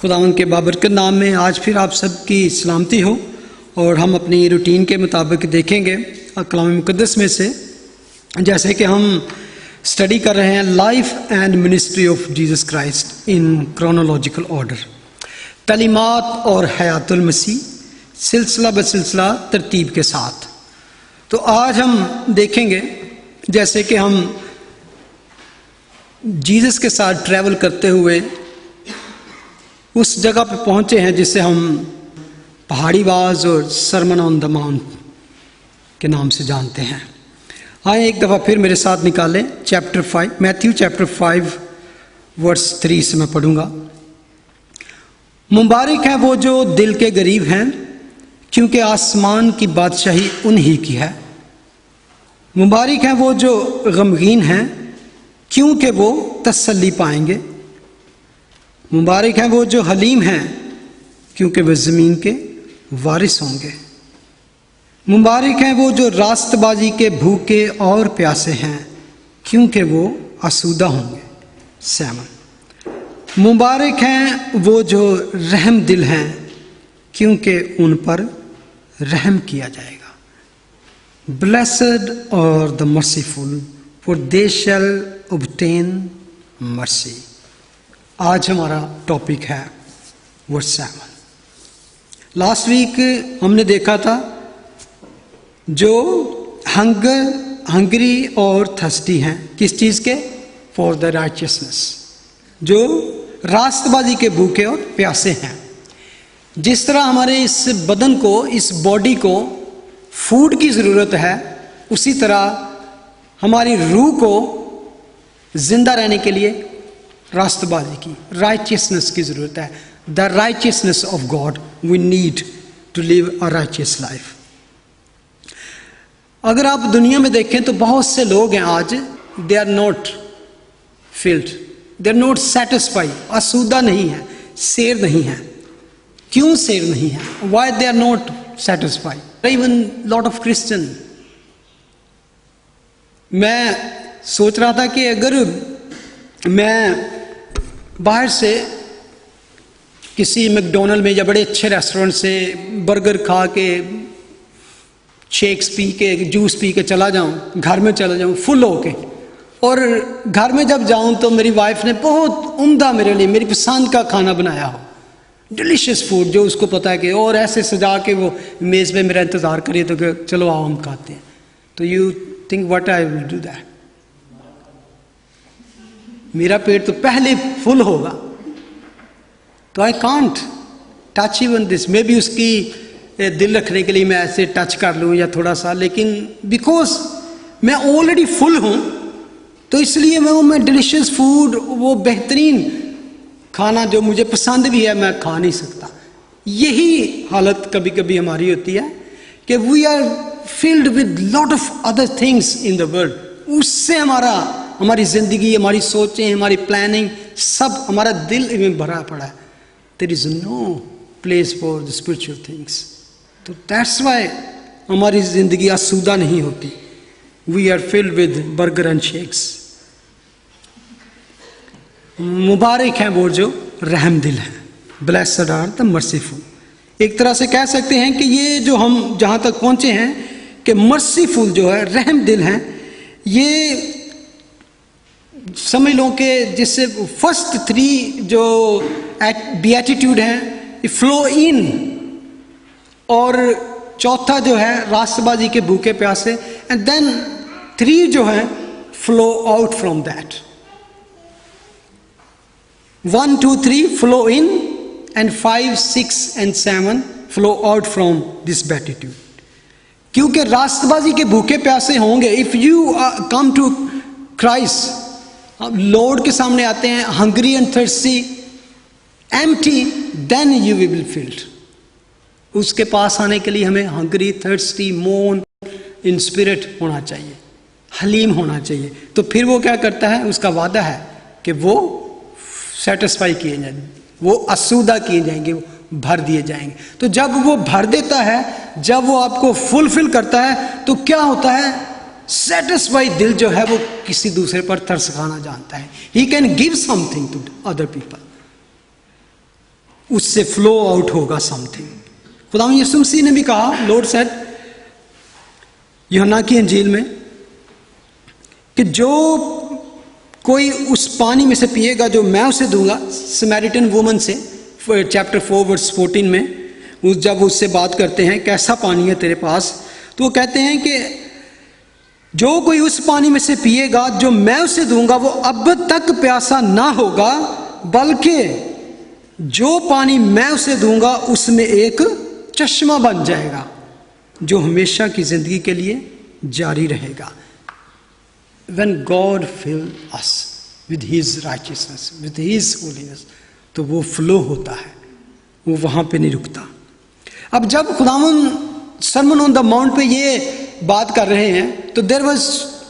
खुदावंद के बाबरकत नाम में आज फिर आप सबकी सलामती हो और हम अपनी रूटीन के मुताबिक देखेंगे कलाम मुक़द्दस में से, जैसे कि हम स्टडी कर रहे हैं life and ministry of Jesus Christ in chronological order, तलीमात और हयातुल मसीह सिलसिला बसिलसिला तरतीब के साथ। तो आज हम देखेंगे जैसे कि हम जीसस के साथ ट्रैवल करते हुए उस जगह पर पहुंचे हैं जिसे हम पहाड़ी वाज और सरमन ऑन द माउंट के नाम से जानते हैं। आए एक दफ़ा फिर मेरे साथ निकालें चैप्टर 5, मैथ्यू चैप्टर 5 वर्स 3 से मैं पढ़ूंगा। मुबारक है वो जो दिल के गरीब हैं, क्योंकि आसमान की बादशाही उन्हीं की है। मुबारक है वो जो गमगीन हैं, क्योंकि वो तसल्ली पाएंगे। मुबारक है वो जो हलीम हैं, क्योंकि वे ज़मीन के वारिस होंगे। मुबारक है वो जो रास्तबाजी के भूखे और प्यासे हैं, क्योंकि वो आसूदा होंगे। 7 मुबारक हैं वो जो रहम दिल हैं, क्योंकि उन पर रहम किया जाएगा। ब्लेसड और the merciful, for they shall obtain mercy. आज हमारा टॉपिक है वर्स 7। लास्ट वीक हमने देखा था जो हंगरी और थर्स्टी हैं, किस चीज़ के? फॉर द राइचियसनेस, जो रास्तबाजी के भूखे और प्यासे हैं। जिस तरह हमारे इस बदन को, इस बॉडी को फूड की ज़रूरत है, उसी तरह हमारी रूह को जिंदा रहने के लिए रास्तबाजी की, राइचियसनेस की ज़रूरत है। The righteousness of God, we need to live a righteous life. अगर आप दुनिया में देखें तो बहुत से लोग हैं आज, they are not filled, they are not satisfied, आसूदा नहीं है, शेर नहीं है। क्यों शेर नहीं है? Why they are not satisfied? Even lot of Christian. मैं सोच रहा था कि अगर मैं बाहर से किसी मैकडोनल्ड में या बड़े अच्छे रेस्टोरेंट से बर्गर खा के, शेक्स पी के, जूस पी के चला जाऊं, घर में चला जाऊं फुल होके, और घर में जब जाऊं तो मेरी वाइफ ने बहुत उम्दा मेरे लिए मेरी पसंद का खाना बनाया हो, डिलीशियस फूड, जो उसको पता है कि, और ऐसे सजा के वो मेज़ पे मेरा इंतज़ार करिए तो कि चलो आओ हम खाते हैं। तो you think what I will do that? मेरा पेट तो पहले फुल होगा, तो I can't touch even this. May be उसकी दिल रखने के लिए मैं ऐसे टच कर लूँ या थोड़ा सा, लेकिन बिकॉज मैं ऑलरेडी फुल हूँ तो इसलिए मैं डिलीशियस फूड, वो बेहतरीन खाना जो मुझे पसंद भी है, मैं खा नहीं सकता। यही हालत कभी कभी हमारी होती है कि we are filled with lot of other things in the world. उससे हमारी ज़िंदगी, हमारी सोचें, हमारी प्लानिंग, सब हमारा दिल इनमें भरा पड़ा है। There is no place for the spiritual things. तो दैट्स वाई हमारी ज़िंदगी आसूदा नहीं होती। We are filled with burger and shakes. मुबारक हैं वो जो रहम दिल हैं, ब्लेसड आर द मर्सीफुल। एक तरह से कह सकते हैं कि ये जो हम जहाँ तक पहुँचे हैं कि मर्सीफुल जो है, रहम दिल हैं, ये समझ लो कि जिससे फर्स्ट 3 जो बीएटिट्यूड हैं, फ्लो इन, और चौथा जो है रास्तबाजी के भूखे प्यासे, एंड देन 3 जो है flow out from that. 1, 2, 3 flow in, and 5, 6 and 7 flow out from this beatitude. क्योंकि रास्तबाजी के भूखे प्यासे होंगे। If you come to Christ, Lord के सामने आते हैं hungry and thirsty, empty, then you will filled. उसके पास आने के लिए हमें हंग्री, थर्स्टी, मोन इन स्पिरिट होना चाहिए, हलीम होना चाहिए। तो फिर वो क्या करता है? उसका वादा है कि वो सेटिस्फाई किए जाएंगे, वो आसूदा किए जाएंगे, वो भर दिए जाएंगे। तो जब वो भर देता है, जब वो आपको फुलफिल करता है, तो क्या होता है? सेटिस्फाइड दिल जो है वो किसी दूसरे पर तरस खाना जानता है। He can give something to other people. उससे फ्लो आउट होगा समथिंग। खुदा यीशु मसीह ने भी कहा, लॉर्ड सेड यूहन्ना की इंजील में, कि जो कोई उस पानी में से पिएगा जो मैं उसे दूंगा, समैरिटन वुमन से चैप्टर 4 वर्स 14 में जब उससे बात करते हैं कैसा पानी है तेरे पास, तो वो कहते हैं कि जो कोई उस पानी में से पिएगा जो मैं उसे दूंगा वो अब तक प्यासा ना होगा, बल्कि जो पानी मैं उसे दूंगा उसमें एक चश्मा बन जाएगा जो हमेशा की जिंदगी के लिए जारी रहेगा। When God fills us with His righteousness, with His holiness, तो वो फ्लो होता है, वो वहाँ पे नहीं रुकता। अब जब खुदावंद सरमन ऑन द माउंट पे ये बात कर रहे हैं तो there was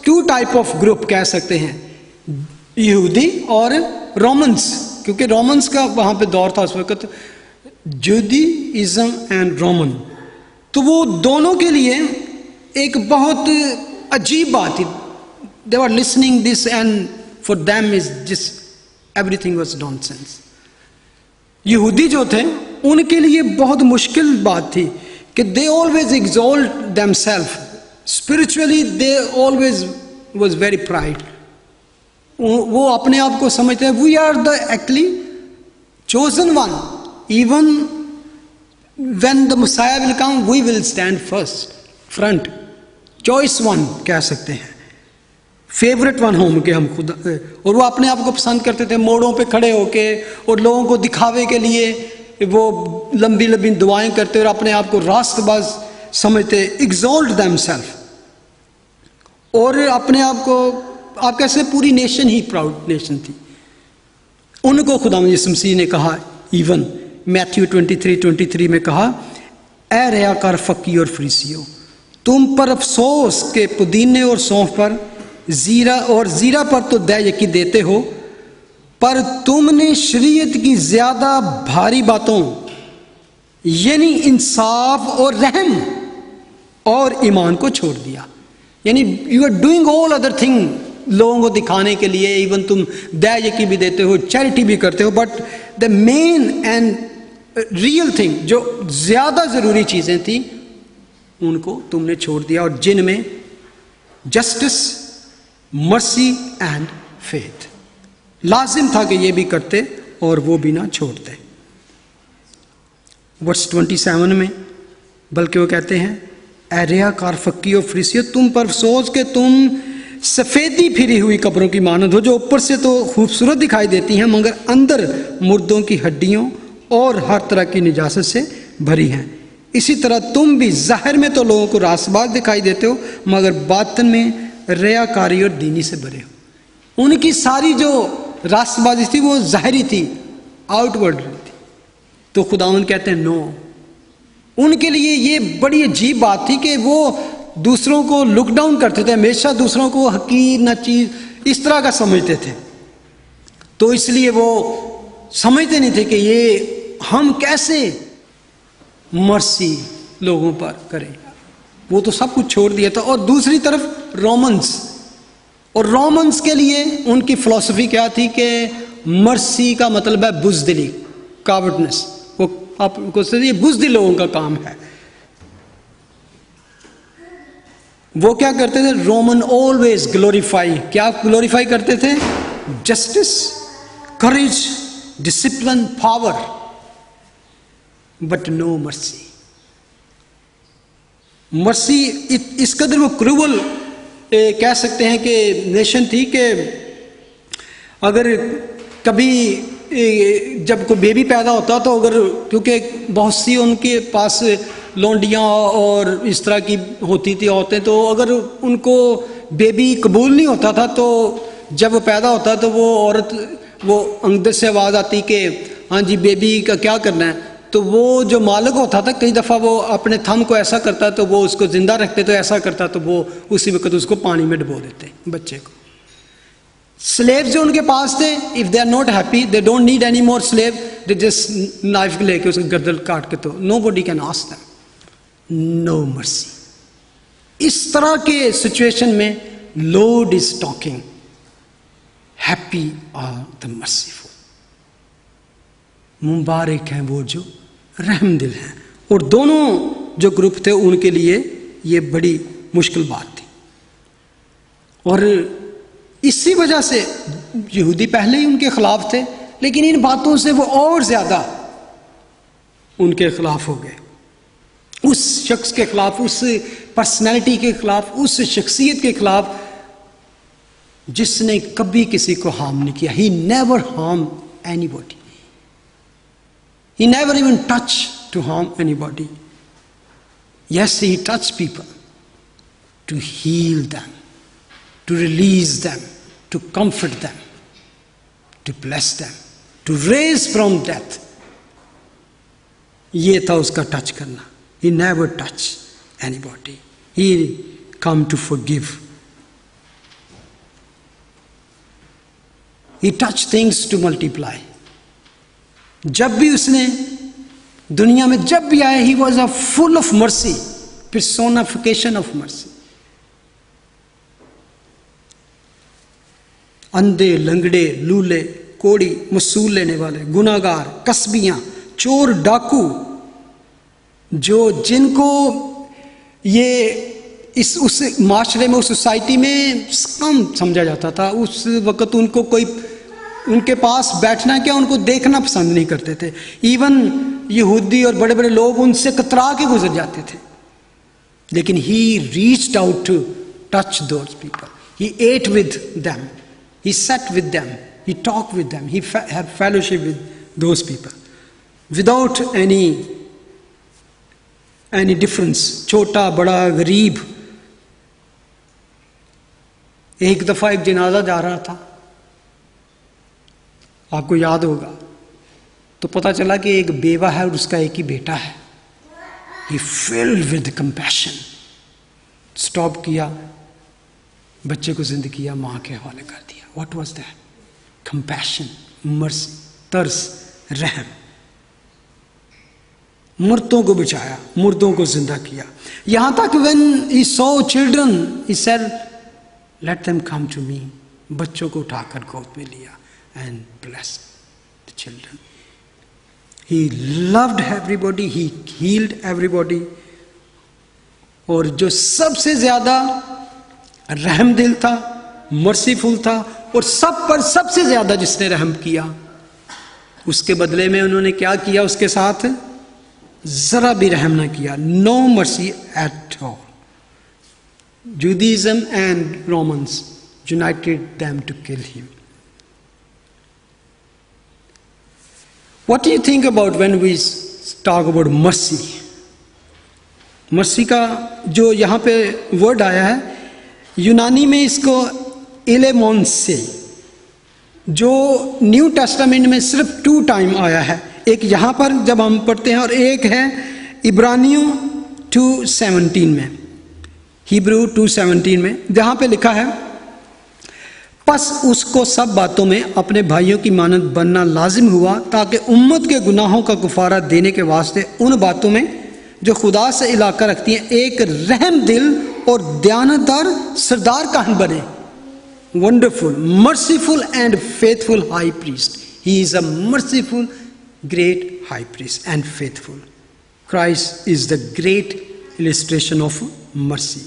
2 type of group कह सकते हैं, यहूदी और रोमन्स, क्योंकि रोमन्स का वहाँ पे दौर था उस वक्त, जुडाइज्म एंड रोमन। तो वो दोनों के लिए एक बहुत अजीब बात थी। They were listening this and for them is just everything was nonsense. यहूदी जो थे उनके लिए बहुत मुश्किल बात थी कि they always exalt themselves spiritually, they always was very pride. वो अपने आप को समझते हैं we are the actually chosen one, even when the Messiah will come we will stand first, front, choice one कह सकते हैं, फेवरेट वन होंगे हम खुद। और वो अपने आप को पसंद करते थे मोड़ों पे खड़े होके और लोगों को दिखावे के लिए वो लंबी लंबी दुआएं करते और अपने आप को रास्तबाज समझते, एग्जॉल्ट देमसेल्फ, और अपने आप को आप कैसे पूरी नेशन ही प्राउड नेशन थी। उनको खुदा यीशु मसीह ने कहा, इवन मैथ्यू 23:23 में कहा, ए रियाकार फकी और फरीसियों, तुम पर अफसोस के पुदीने और सौंफ पर जीरा पर तो दया यकी देते हो, पर तुमने शरीयत की ज्यादा भारी बातों यानी इंसाफ और रहम और ईमान को छोड़ दिया। यानी you are doing all other thing लोगों को दिखाने के लिए, इवन तुम दया यकी भी देते हो, चैरिटी भी करते हो, but the main and real thing जो ज्यादा जरूरी चीजें थी उनको तुमने छोड़ दिया, और जिनमें जस्टिस, मर्सी एंड फेथ लाजिम था कि ये भी करते और वो भी ना छोड़ते। वर्स 27 में बल्कि वो कहते हैं, एरिया कार फक्की और फरीसियों, तुम पर अफसोस के तुम सफेदी फिरी हुई कब्रों की मानद हो, जो ऊपर से तो खूबसूरत दिखाई देती हैं मगर अंदर मुर्दों की हड्डियों और हर तरह की निजासत से भरी हैं। इसी तरह तुम भी जाहिर में तो लोगों को रासबाज दिखाई देते हो मगर बातन में रियाकारी और दीनी से भरे हो। उनकी सारी जो रास्तबाजी थी वो जाहिरी थी, आउटवर्ड थी। तो खुदावंद कहते हैं नो, उनके लिए ये बड़ी अजीब बात थी कि वो दूसरों को लुक डाउन करते थे, हमेशा दूसरों को हकीर न चीज इस तरह का समझते थे। तो इसलिए वो समझते नहीं थे कि ये हम कैसे मर्सी लोगों पर करें, वो तो सब कुछ छोड़ दिया था। और दूसरी तरफ रोमन्स, और रोमन्स के लिए उनकी फिलॉसफी क्या थी कि मर्सी का मतलब है बुज़दिली, कावर्डनेस। वो आपको ये बुज़दिल लोगों का काम है। वो क्या करते थे, रोमन ऑलवेज ग्लोरीफाई, क्या ग्लोरीफाई करते थे, justice, courage, discipline, power, but no mercy. Mercy इस कदर वो क्रूवल कह सकते हैं कि नेशन थी कि अगर कभी जब कोई बेबी पैदा होता तो अगर, क्योंकि बहुत सी उनके पास लौंडियाँ और इस तरह की होती थी औरतें, तो अगर उनको बेबी कबूल नहीं होता था तो जब वो पैदा होता तो वो औरत, वो अंदर से आवाज़ आती कि हाँ जी बेबी का क्या करना है, तो वो जो मालिक होता था कई दफ़ा वो अपने थंब को ऐसा करता तो वो उसको ज़िंदा रखते, तो ऐसा करता तो वो उसी वक्त उसको पानी में डुबो देते बच्चे को। स्लेव्स जो उनके पास थे, if they are not happy, they don't need any more slave, they just knife लेके उसको गर्दन काट के, तो nobody can ask them, no mercy. इस तरह के सिचुएशन में Lord is talking, happy are the merciful. मुबारक हैं वो जो रहम दिल हैं। और दोनों जो ग्रुप थे उनके लिए ये बड़ी मुश्किल बात थी। और इसी वजह से यहूदी पहले ही उनके खिलाफ थे, लेकिन इन बातों से वो और ज्यादा उनके खिलाफ हो गए, उस शख्स के खिलाफ, उस पर्सनैलिटी के खिलाफ, उस शख्सियत के खिलाफ जिसने कभी किसी को हार्म नहीं किया। He never harm anybody, he never even touch to harm anybody. Yes, he touch people to heal them, to release them, to comfort them, to bless them, to raise from death. ये था उसका touch करना। He never touched anybody. He come to forgive. He touched things to multiply. जब भी उसने दुनिया में जब भी आया, he was a full of mercy, personification of mercy. अंधे, लंगड़े, लूले, कोड़ी, मसूल लेने वाले, गुनाहगार, कस्बियां, चोर, डाकू, जिनको ये उस माशरे में, उस सोसाइटी में कम समझा जाता था। उस वक़्त उनको कोई, उनके पास बैठना क्या, उनको देखना पसंद नहीं करते थे। इवन यहूदी और बड़े बड़े लोग उनसे कतरा के गुजर जाते थे। लेकिन he reached out to touch those people, he ate with them, he sat with them, he talked with them, he had fellowship with those people without any difference, छोटा बड़ा गरीब। एक दफा एक जनाजा जा रहा था, आपको याद होगा, तो पता चला कि एक बेवा है और उसका एक ही बेटा है। he filled with compassion, stop किया, बच्चे को जिंदा किया, मां के हवाले कर दिया। What was that? Compassion, mercy, तरस, रहम। मुर्दों को बचाया, मुर्दों को जिंदा किया। यहां तक when he saw children, he said, let them come to me. बच्चों को उठाकर गोद में लिया and blessed the children. He loved everybody, he healed everybody. और जो सबसे ज्यादा रहम दिल था, मर्सीफुल था, और सब पर सबसे ज्यादा जिसने रहम किया, उसके बदले में उन्होंने क्या किया, उसके साथ जरा भी रहम ना किया। No mercy at all. Judaism and Romans united them to kill him. What do you think about when we talk about mercy? Mercy का जो यहां पे वर्ड आया है, यूनानी में इसको इलेमोन्से, जो न्यू टेस्टामेंट में सिर्फ 2 टाइम आया है। एक यहाँ पर जब हम पढ़ते हैं, और एक है इब्रानियों 2:17 में, हिब्रू 2:17 में, जहाँ पे लिखा है, बस उसको सब बातों में अपने भाइयों की मानद बनना लाजिम हुआ, ताकि उम्मत के गुनाहों का गुफारा देने के वास्ते उन बातों में जो खुदा से इलाका रखती हैं एक रहम दिल और दयानतदार सरदार काहन बने। Wonderful, merciful and faithful high priest. He is a merciful great high priest and faithful. Christ is the great illustration of mercy,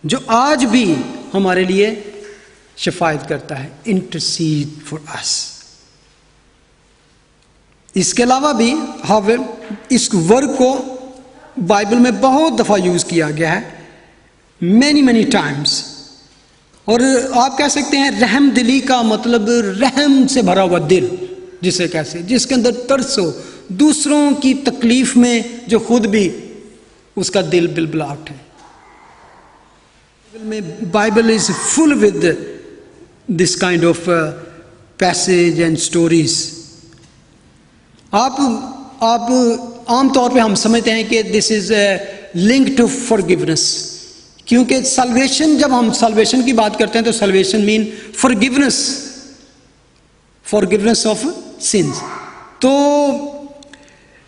जो आज भी हमारे लिए शफायत करता है, इंटरसीड फॉर अस। इसके अलावा भी इस वर्ग को बाइबल में बहुत दफा यूज किया गया है, मैनी टाइम्स। और आप कह सकते हैं रहम दिली का मतलब रहम से भरा हुआ दिल, जिसे कैसे, जिसके अंदर तरस हो, दूसरों की तकलीफ में जो खुद भी उसका दिल बिलबिलाहट है। Bible is full with this kind of passage and stories. आप आमतौर पे हम समझते हैं कि this is link to forgiveness, क्योंकि सल्वेशन, जब हम सल्वेशन की बात करते हैं तो salvation mean forgiveness of sins. तो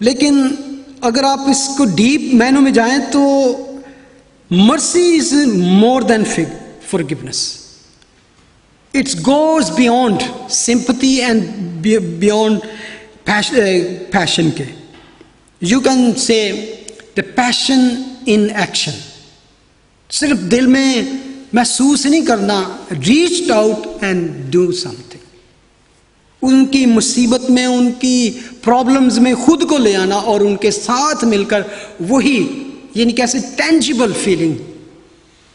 लेकिन अगर आप इसको डीप मैनों में जाएं तो mercy is more than forgiveness. It's goes beyond sympathy and beyond passion के, you can say the passion in action, सिर्फ दिल में महसूस नहीं करना, reach out and do something. उनकी मुसीबत में, उनकी प्रॉब्लम्स में खुद को ले आना और उनके साथ मिलकर वही, यानी कैसे टेंजिबल फीलिंग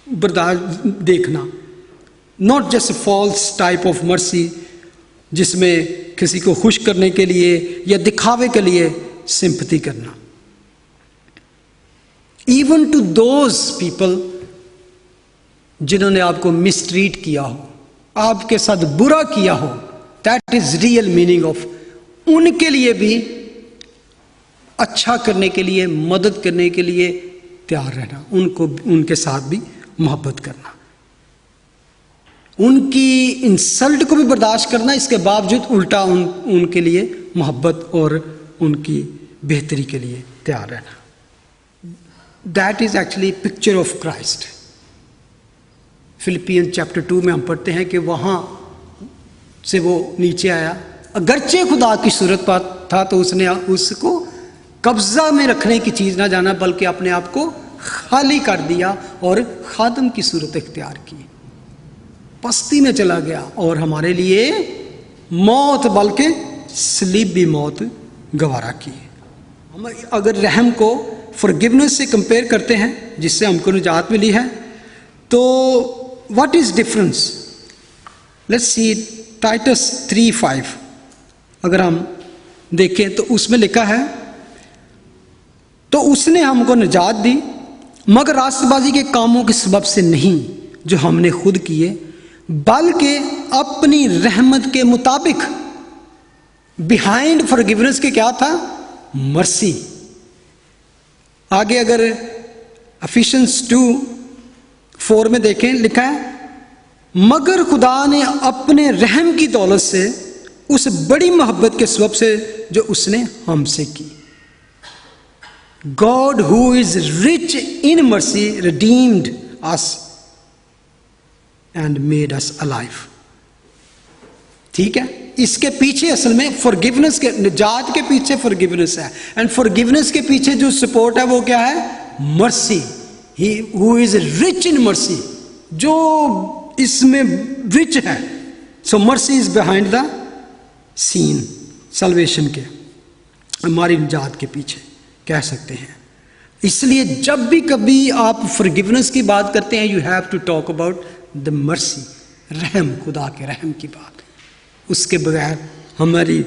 बर्दाश्त देखना, not just false type of mercy जिसमें किसी को खुश करने के लिए या दिखावे के लिए सिंपैथी करना। इवन टू दोज पीपल जिन्होंने आपको मिसट्रीट किया हो, आपके साथ बुरा किया हो, that is real meaning of, उनके लिए भी अच्छा करने के लिए, मदद करने के लिए तैयार रहना, उनको, उनके साथ भी मोहब्बत करना, उनकी इंसल्ट को भी बर्दाश्त करना, इसके बावजूद उल्टा उनके लिए मोहब्बत और उनकी बेहतरी के लिए तैयार रहना। That is actually picture of Christ. Philippian chapter 2 में हम पढ़ते हैं कि वहाँ से वो नीचे आया, अगरचे खुदा की सूरत पर था तो उसने उसको कब्जा में रखने की चीज़ ना जाना, बल्कि अपने आप को खाली कर दिया और खादम की सूरत इख्तियार की, पस्ती में चला गया और हमारे लिए मौत, बल्कि सलीबी मौत गवारा की। हम अगर रहम को फॉरगिवनेस से कंपेयर करते हैं, जिससे हमको निजात मिली है, तो what is difference? Let's see Titus 3:5 अगर हम देखें तो उसमें लिखा है, तो उसने हमको निजात दी मगर रास्तबाजी के कामों के सबब से नहीं जो हमने खुद किए, बल्कि अपनी रहमत के मुताबिक। बिहाइंड फॉरगिवनेस के क्या था? मर्सी। आगे अगर एफिशिएंस 2:4 में देखें, लिखा है, मगर खुदा ने अपने रहम की दौलत से उस बड़ी मोहब्बत के सबब से जो उसने हमसे की, God who is rich in mercy redeemed us and made us alive। ठीक है, इसके पीछे असल में फॉरगिवनेस के, निजात के पीछे फॉरगिवनेस है, एंड फॉरगिवनेस के पीछे जो सपोर्ट है वो क्या है? Mercy. He who is rich in mercy, जो इसमें रिच है। So mercy is behind the scene, salvation के, हमारी निजात के पीछे कह सकते हैं। इसलिए जब भी कभी आप फॉरगिवनेस की बात करते हैं, you have to talk about the mercy, रहम, खुदा के रहम की बात। उसके बगैर हमारी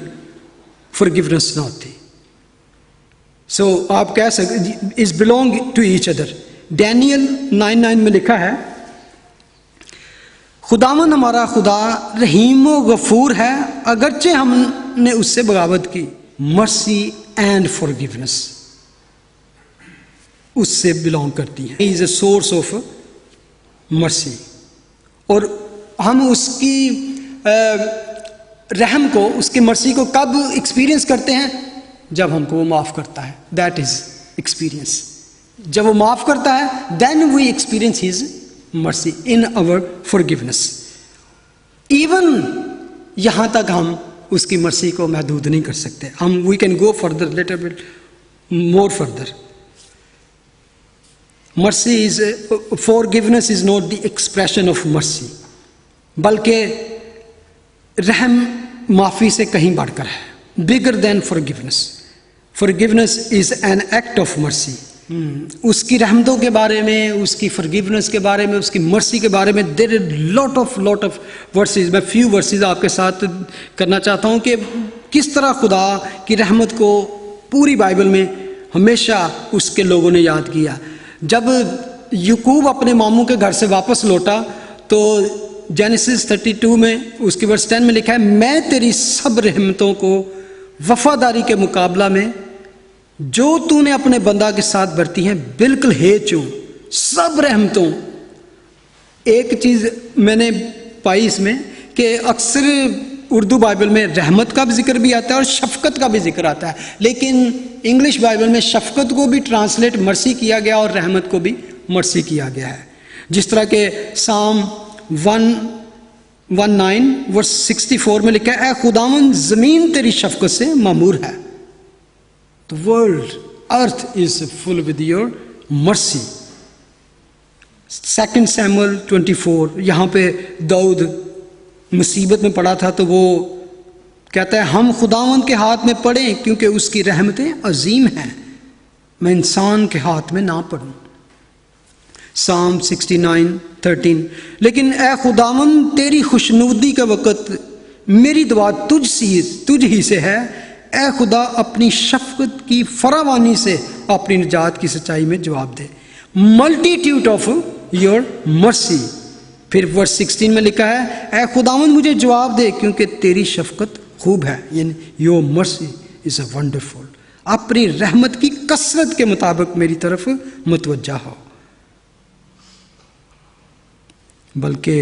फॉरगिवनेस ना होती। सो आप कह सकते is belong to each other. Daniel 9:9 में लिखा है, खुदावन हमारा खुदा रहीम व गफूर है, अगरचे हमने उससे बगावत की, मर्सी एंड फॉरगिवनेस उससे बिलोंग करती है। Is a source of mercy, और हम उसकी रहम को, उसकी मर्सी को कब एक्सपीरियंस करते हैं? जब हमको वो माफ़ करता है। That is experience. जब वो माफ़ करता है, then we experience his mercy in our forgiveness. Even यहाँ तक हम उसकी मर्सी को महदूद नहीं कर सकते, हम we can go further, little bit more further. Mercy is, forgiveness is not the expression of mercy, बल्कि रहम माफ़ी से कहीं बढ़कर है, bigger than forgiveness. Forgiveness is an act of mercy. उसकी रहमतों के बारे में, उसकी फॉरगिवनेस के बारे में, उसकी मर्सी के बारे में there is lot of verses. मैं फ्यू वर्सेस आपके साथ करना चाहता हूँ कि किस तरह खुदा की रहमत को पूरी बाइबल में हमेशा उसके लोगों ने याद किया। जब याकूब अपने मामू के घर से वापस लौटा, तो जेनेसिस 32 में उसके वर्स 10 में लिखा है, मैं तेरी सब रहमतों को वफादारी के मुकाबला में जो तूने अपने बंदा के साथ बरती हैं बिल्कुल है चूं। सब रहमतों। एक चीज़ मैंने पाई इसमें कि अक्सर उर्दू बाइबल में रहमत का भी जिक्र भी आता है और शफकत का भी जिक्र आता है, लेकिन इंग्लिश बाइबल में शफकत को भी ट्रांसलेट मर्सी किया गया और रहमत को भी मर्सी किया गया है। जिस तरह के साम 19 वर्स 64 में लिखा है, ए खुदावन ज़मीन तेरी शफ़क़त से मामूर है। The world earth is full with your mercy. 2 Samuel 24, यहाँ पे दाऊद मुसीबत में पड़ा था तो वो कहता है हम खुदावन के हाथ में पड़े क्योंकि उसकी रहमतें अजीम हैं, मैं इंसान के हाथ में ना पड़ूं। Psalm 69:13, लेकिन ए खुदावन तेरी खुशनुदी का वक़्त मेरी दुआ तुझ ही से है। ए खुदा अपनी शफ़क़त की फरावानी से अपनी निजात की सच्चाई में जवाब दे। Multitude of your mercy. फिर वर्स 16 में लिखा है, ए खुदावन मुझे जवाब दे क्योंकि तेरी शफ़क़त खूब है, यानी your mercy is a wonderful. अपनी रहमत की कसरत के मुताबिक मेरी तरफ मुतवज्जा हो। बल्कि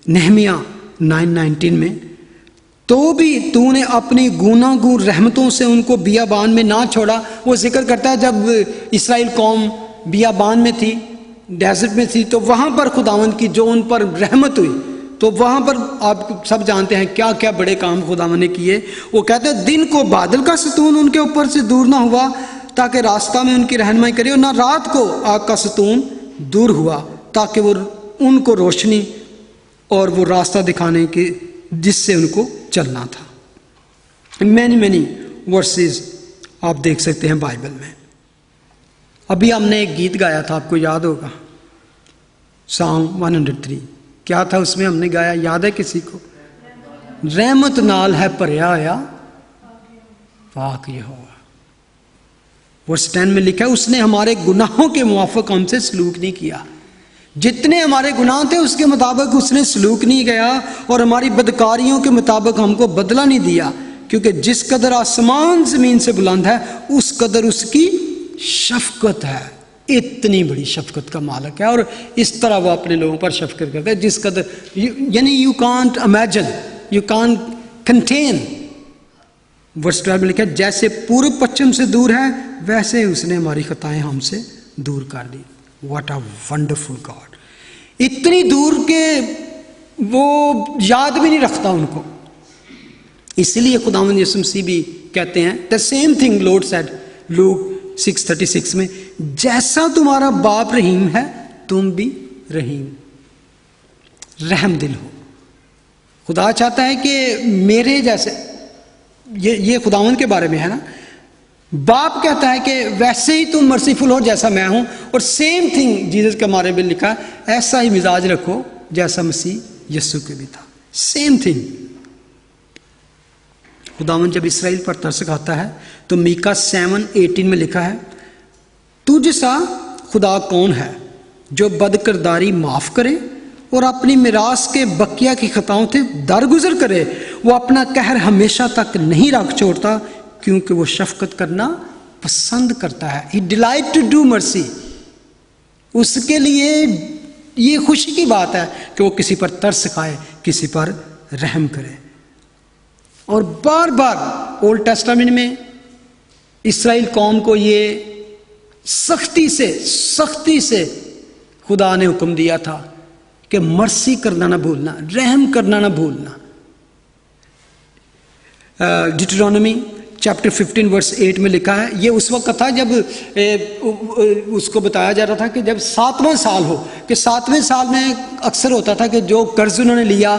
नहमिया 9:19 में, तो भी तूने अपनी गूनागूं रहमतों से उनको बियाबान में ना छोड़ा। वो जिक्र करता है जब इस्राएल कौम बियाबान में थी, डेजर्ट में थी, तो वहाँ पर खुदावंद की जो उन पर रहमत हुई, तो वहाँ पर आप सब जानते हैं क्या क्या बड़े काम खुदावंद ने किए। वो कहते हैं दिन को बादल का सतून उनके ऊपर से दूर ना हुआ ताकि रास्ता में उनकी रहनुमाई करे, और ना रात को आग का सतून दूर हुआ ताकि वो उनको रोशनी और वो रास्ता दिखाने के जिससे उनको चलना था। मैनी वर्सेस आप देख सकते हैं बाइबल में। अभी हमने एक गीत गाया था, आपको याद होगा, Psalm 103। क्या था उसमें हमने गाया, याद है किसी को? रहमत नाल है भरिया होया पाक यहोवा। वर्स 10 में लिखा है, उसने हमारे गुनाहों के मुआफिक हमसे सलूक नहीं किया। जितने हमारे गुनाह थे उसके मुताबिक उसने सलूक नहीं गया, और हमारी बदकारियों के मुताबिक हमको बदला नहीं दिया, क्योंकि जिस कदर आसमान जमीन से बुलंद है उस कदर उसकी शफकत है। इतनी बड़ी शफकत का मालिक है, और इस तरह वो अपने लोगों पर शफकत करता है जिस कदर, यानी you can't imagine, you can't contain. Verse 12 में लिखा है, जैसे पूर्व पश्चिम से दूर है वैसे उसने हमारी खताएं हमसे दूर कर दी। What a wonderful God! इतनी दूर के वो याद भी नहीं रखता उनको। इसलिए खुदावंद यीशु मसीह भी कहते हैं, the same thing Lord said, look 6:36 में, जैसा तुम्हारा बाप रहीम है तुम भी रहीम, रहम दिल हो। खुदा चाहता है कि मेरे जैसे, ये खुदावंद के बारे में है ना, बाप कहता है कि वैसे ही तुम मर्सीफुल हो जैसा मैं हूं, और सेम थिंग जीसस के बारे में लिखा, ऐसा ही मिजाज रखो जैसा मसीह यीशु के भी था। Same thing. खुदावंद जब इसराइल पर तरस खाता है तो मीका 7:18 में लिखा है, तुझ सा खुदा कौन है जो बदकिरदारी माफ करे और अपनी मिरास के बकिया की खताओं से दरगुजर करे। वो अपना कहर हमेशा तक नहीं रख छोड़ता, क्योंकि वो शफकत करना पसंद करता है। ही डिलाइट टू डू मर्सी। उसके लिए ये खुशी की बात है कि वो किसी पर तरस खाए, किसी पर रहम करे। और बार बार ओल्ड टेस्टामेंट में इस्राएल कौम को ये सख्ती से खुदा ने हुक्म दिया था कि मर्सी करना ना भूलना, रहम करना ना भूलना। डिटरोनोमी चैप्टर 15 वर्स 8 में लिखा है, ये उस वक्त था जब उसको बताया जा रहा था कि जब 7वां साल हो, कि 7वें साल में अक्सर होता था कि जो कर्ज उन्होंने लिया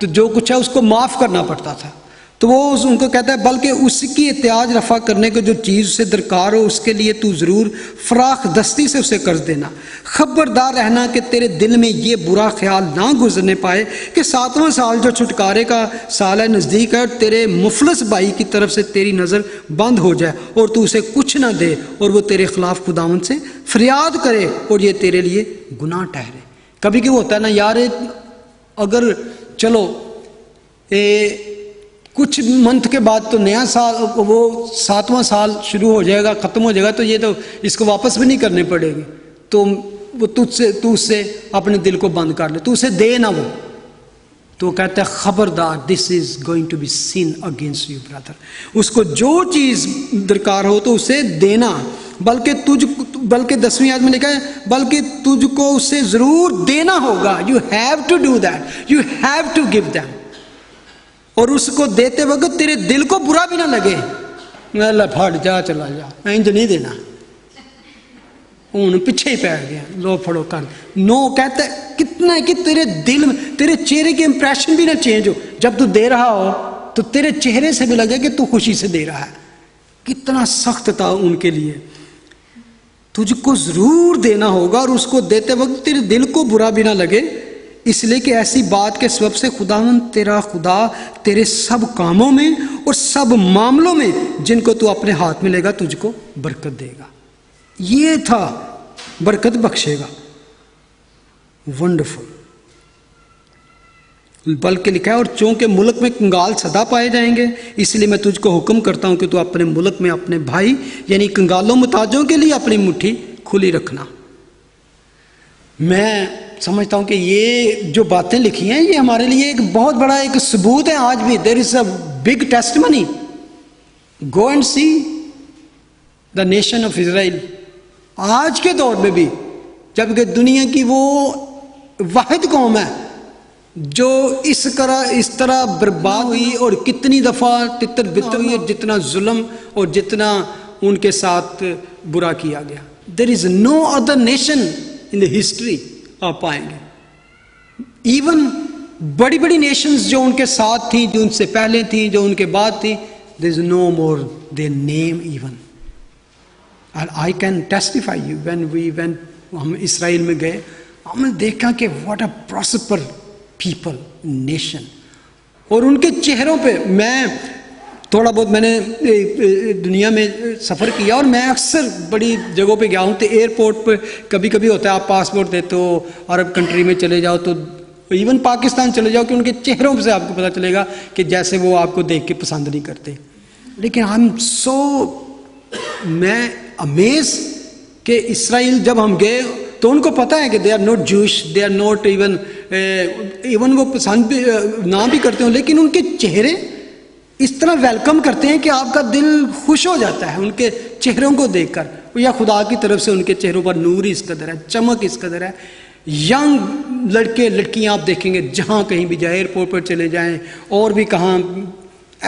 तो जो कुछ है उसको माफ़ करना पड़ता था। तो वो उनको कहता है, बल्कि उसकी एहतियाज रफा करने को जो चीज़ उसे दरकार हो उसके लिए तू ज़रूर फराख दस्ती से उसे कर्ज देना। खबरदार रहना कि तेरे दिल में ये बुरा ख्याल ना गुजरने पाए कि 7वां साल जो छुटकारे का साल है नज़दीक है, तेरे मुफलस भाई की तरफ से तेरी नज़र बंद हो जाए और तू उसे कुछ ना दे और वो तेरे खिलाफ खुदावंद से फरियाद करे और ये तेरे लिए गुनाह ठहरे। कभी कभी होता है ना यार, अगर चलो कुछ मंथ के बाद तो नया साल, वो 7वां साल शुरू हो जाएगा, ख़त्म हो जाएगा, तो ये तो इसको वापस भी नहीं करने पड़ेगी, तो वो तू उससे अपने दिल को बंद कर ले, तू उसे दे ना। वो तो कहता है खबरदार, this is going to be sin against you brother. उसको जो चीज़ दरकार हो तो उसे देना, बल्कि 10वीं आयत में लिखा है, बल्कि तुझको उससे जरूर देना होगा। You have to do that, you have to give them. और उसको देते वक्त तेरे दिल को बुरा भी ना लगे, अल्लाह फट जा चला जा, इंज नहीं देना, हूं पिछे ही पै गया, लो फड़ो कर। नो कहता है कितना है कि तेरे दिल में, तेरे चेहरे के इंप्रेशन भी ना चेंज हो। जब तू दे रहा हो तो तेरे चेहरे से भी लगे कि तू खुशी से दे रहा है। कितना सख्त था उनके लिए। तुझको जरूर देना होगा और उसको देते वक्त तेरे दिल को बुरा भी ना लगे, इसलिए कि ऐसी बात के सबब से खुदावंद तेरा खुदा तेरे सब कामों में और सब मामलों में जिनको तू अपने हाथ में लेगा तुझको बरकत देगा। ये था बरकत बख्शेगा। वंडरफुल। बल्कि लिखा है, और चूंकि मुल्क में कंगाल सदा पाए जाएंगे, इसलिए मैं तुझको हुक्म करता हूं कि तू अपने मुल्क में अपने भाई यानी कंगालों मुताजों के लिए अपनी मुट्ठी खुली रखना। मैं समझता हूं कि ये जो बातें लिखी हैं ये हमारे लिए एक बहुत बड़ा एक सबूत है। आज भी there is a big testimony. Go and see the nation of Israel. आज के दौर में भी, जबकि दुनिया की वो वाहिद कौम है जो इस तरह बर्बाद हुई और कितनी दफा तितर बितर हुई, और जितना जुल्म और जितना उनके साथ बुरा किया गया। There is no other nation in the history आप पाएंगे। इवन बड़ी बड़ी नेशंस जो उनके साथ थी, जो उनसे पहले थी, जो उनके बाद थी, there is no more their name even. And I can testify you when हम इसराइल में गए, हमने देखा कि what a prosper people, nation। और उनके चेहरों पे, मैं थोड़ा बहुत मैंने दुनिया में सफ़र किया और मैं अक्सर बड़ी जगहों पे गया हूँ, तो एयरपोर्ट पे कभी कभी होता है आप पासपोर्ट देते हो, अरब कंट्री में चले जाओ तो इवन पाकिस्तान चले जाओ कि उनके चेहरों से आपको पता चलेगा कि जैसे वो आपको देख के पसंद नहीं करते। लेकिन मैं अमेज कि इसराइल जब हम गए तो उनको पता है कि they are not Jews, they are not even वो पसंद भी ना भी करते हो, लेकिन उनके चेहरे इस तरह वेलकम करते हैं कि आपका दिल खुश हो जाता है उनके चेहरों को देखकर। या खुदा की तरफ से उनके चेहरों पर नूर इस कदर है, चमक इस कदर है। यंग लड़के लड़कियां आप देखेंगे जहाँ कहीं भी जाए, एयरपोर्ट पर चले जाएं और भी कहाँ,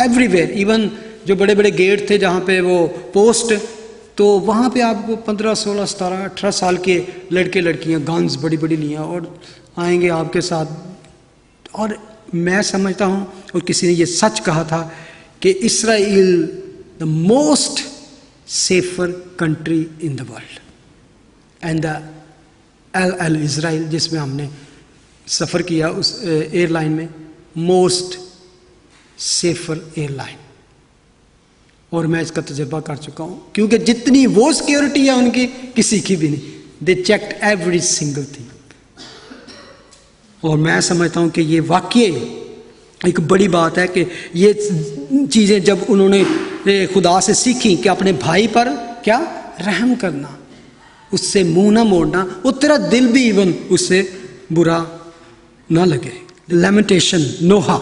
एवरीवेयर। इवन जो बड़े बड़े गेट थे जहाँ पे वो पोस्ट, तो वहाँ पे आपको 15, 16, 17, 18 साल के लड़के लड़कियाँ गन्स बड़ी बड़ी लिया और आएंगे आपके साथ। और मैं समझता हूँ, और किसी ने ये सच कहा था कि Israel the most safer country in the world and the L Israel जिसमें हमने सफ़र किया उस एयरलाइन में, मोस्ट सेफर एयरलाइन। और मैं इसका तजुर्बा कर चुका हूँ, क्योंकि जितनी वो सिक्योरिटी है उनकी किसी की भी नहीं। They checked every single thing. और मैं समझता हूँ कि ये वाकई एक बड़ी बात है कि ये चीज़ें जब उन्होंने खुदा से सीखी कि अपने भाई पर क्या रहम करना, उससे मुंह ना मोड़ना, वो तेरा दिल भी इवन उससे बुरा ना लगे। लैमेंटेशन नोहा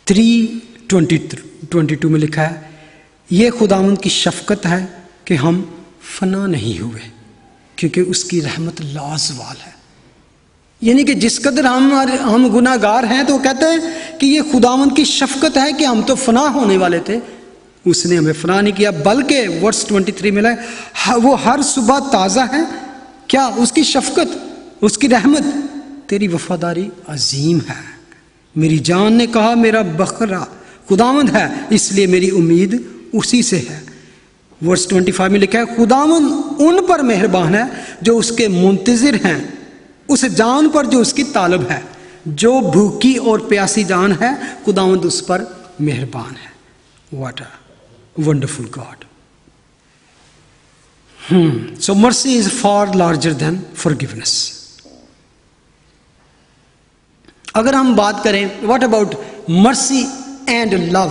3:22 में लिखा है, ये खुदावंद की शफकत है कि हम फना नहीं हुए, क्योंकि उसकी रहमत लाजवाल है। यानी कि जिस कदर हम गुनाहगार हैं, तो कहते हैं कि ये खुदावंद की शफकत है कि हम तो फना होने वाले थे, उसने हमें फना नहीं किया, बल्कि वर्स 23 में है, वो हर सुबह ताज़ा है। क्या? उसकी शफकत, उसकी रहमत, तेरी वफादारी अजीम है। मेरी जान ने कहा मेरा बकरा खुदावंद है, इसलिए मेरी उम्मीद उसी से है। वर्स 25 में लिखा है, खुदावंद उन पर मेहरबान है जो उसके मुंतजिर हैं, उस जान पर जो उसकी तालब है। जो भूखी और प्यासी जान है, खुदावंद उस पर मेहरबान है। What a wonderful God. So mercy is far larger than forgiveness. अगर हम बात करें what about mercy and love,